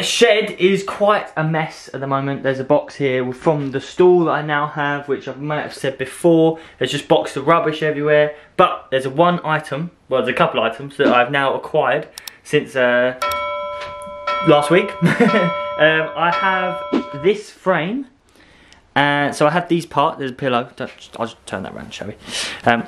The shed is quite a mess at the moment. There's a box here from the stall that I now have, which I might have said before. There's just boxes of rubbish everywhere. But there's one item, well, there's a couple of items that I've now acquired since last week. I have this frame. So I have these parts. There's a pillow. I'll just turn that around, shall we? I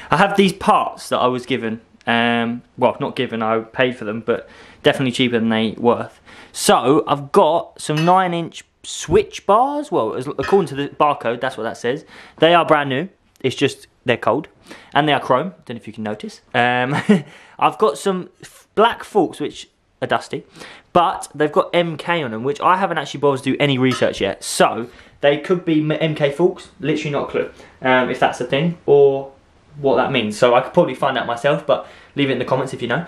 have these parts that I was given. Well, not given, I paid for them, but definitely cheaper than they worth. So I've got some 9-inch switch bars. Well, according to the barcode, that's what that says. They are brand new. It's just they're cold, and they are chrome. Don't know if you can notice. I've got some black forks which are dusty, but they've got MK on them, which I haven't actually bothered to do any research yet. So they could be MK forks. Literally not a clue if that's a thing or what that means. So I could probably find out myself, but leave it in the comments if you know.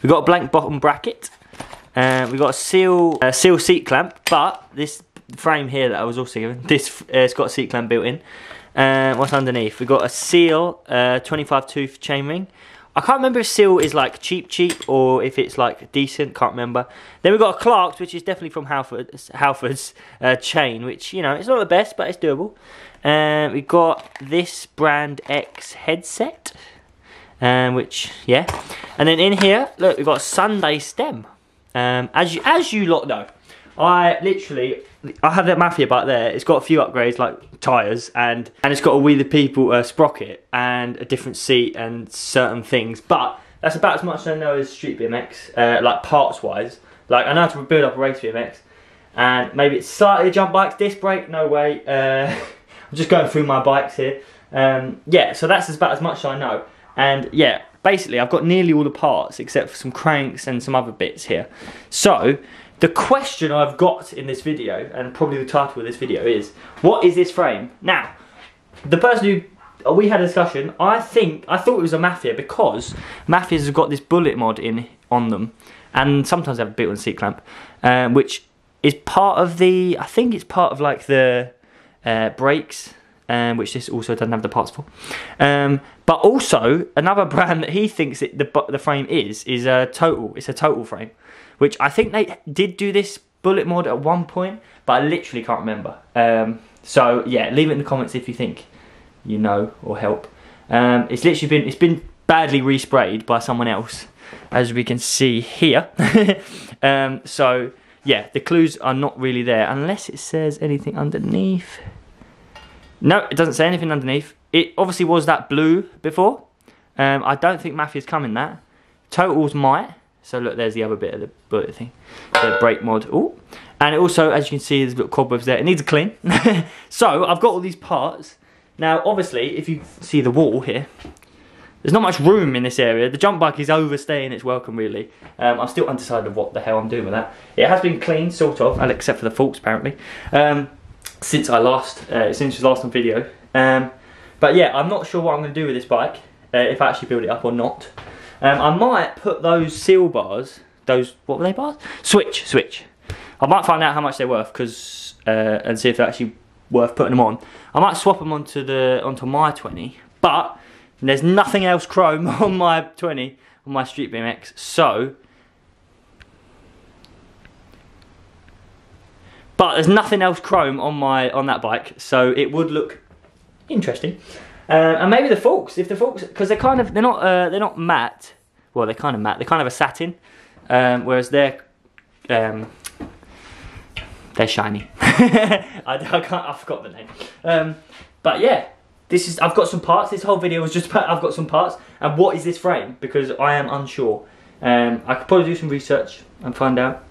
We've got a blank bottom bracket. We've got a seal seat clamp, but this frame here that I was also given, this it's got a seat clamp built in. What's underneath? We've got a seal 25 tooth chainring. I can't remember if seal is like cheap or if it's like decent, can't remember. Then we've got a Clark's, which is definitely from Halford's chain, which, you know, it's not the best, but it's doable. We've got this brand X headset, which, yeah. And then in here, look, we've got a Sunday stem. As you lot know, I have that Mafia bike there. It's got a few upgrades like tyres and it's got a We the People sprocket and a different seat and certain things. But that's about as much as I know as Street BMX, like parts wise. Like I know how to build up a race BMX, and maybe it's slightly a jump bikes, disc brake, no way. I'm just going through my bikes here. Yeah, so that's about as much as I know. And yeah, basically I've got nearly all the parts except for some cranks and some other bits here. So the question I've got in this video, and probably the title of this video, is what is this frame? Now, the person who we had a discussion, I thought it was a Mafia because Mafias have got this bullet mod on them, and sometimes they have a built-in seat clamp, which is part of the, I think it's part of like the brakes, which this also doesn't have the parts for. But also another brand that he thinks the frame is a Total. It's a Total frame, which I think they did do this bullet mod at one point, but I literally can't remember. So yeah, leave it in the comments if you think you know or help. It's literally been badly resprayed by someone else, as we can see here. So yeah, the clues are not really there unless it says anything underneath. No, it doesn't say anything underneath. It obviously was that blue before. I don't think Mafia's come in that. Totals might. So look, there's the other bit of the bullet thing, the brake mod. Ooh. And it also, as you can see, there's little cobwebs there. It needs a clean. So I've got all these parts. Now, obviously, if you see the wall here, there's not much room in this area. The jump bike is overstaying its welcome, really. I'm still undecided of what the hell I'm doing with that. It has been cleaned, sort of, except for the forks, apparently, since we last on video. But yeah, I'm not sure what I'm going to do with this bike, if I actually build it up or not. I might put those seal bars, what were they bars? Switch. I might find out how much they're worth, and see if they're actually worth putting them on. I might swap them onto my 20, but there's nothing else chrome on my 20, on my Street BMX, so. But there's nothing else chrome on that bike, so it would look interesting. And maybe the forks, because they're not matte. Well, they're kind of matte. They're kind of a satin, whereas they're shiny. I forgot the name. But yeah, I've got some parts. This whole video was just about I've got some parts. And what is this frame? Because I am unsure. I could probably do some research and find out.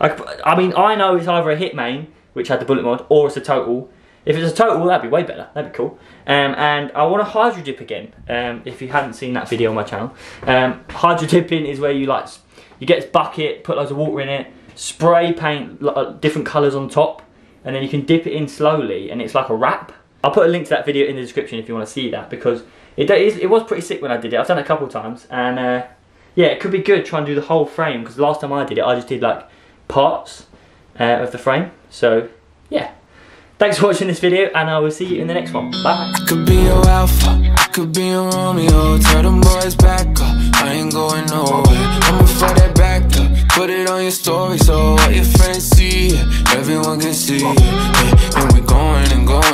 I mean, I know it's either a Hitmain, which had the bullet mod, or it's a Total. If it's a Total, that'd be way better. That'd be cool. And I want a hydro dip again. If you hadn't seen that video on my channel, hydro dipping is where you get this bucket, put loads of water in it, spray paint different colours on top, and then you can dip it in slowly, and it's like a wrap. I'll put a link to that video in the description if you want to see that, because it was pretty sick when I did it. I've done it a couple of times, and yeah, it could be good trying to do the whole frame, because the last time I did it, I just did like parts of the frame. So yeah. Thanks for watching this video, and I will see you in the next one. Bye. I could be your alpha, I could be your Romeo. Tell them boys back up, I ain't going nowhere. I'ma for that back up. Put it on your story so all your friends see it. Everyone can see it. And we're going and going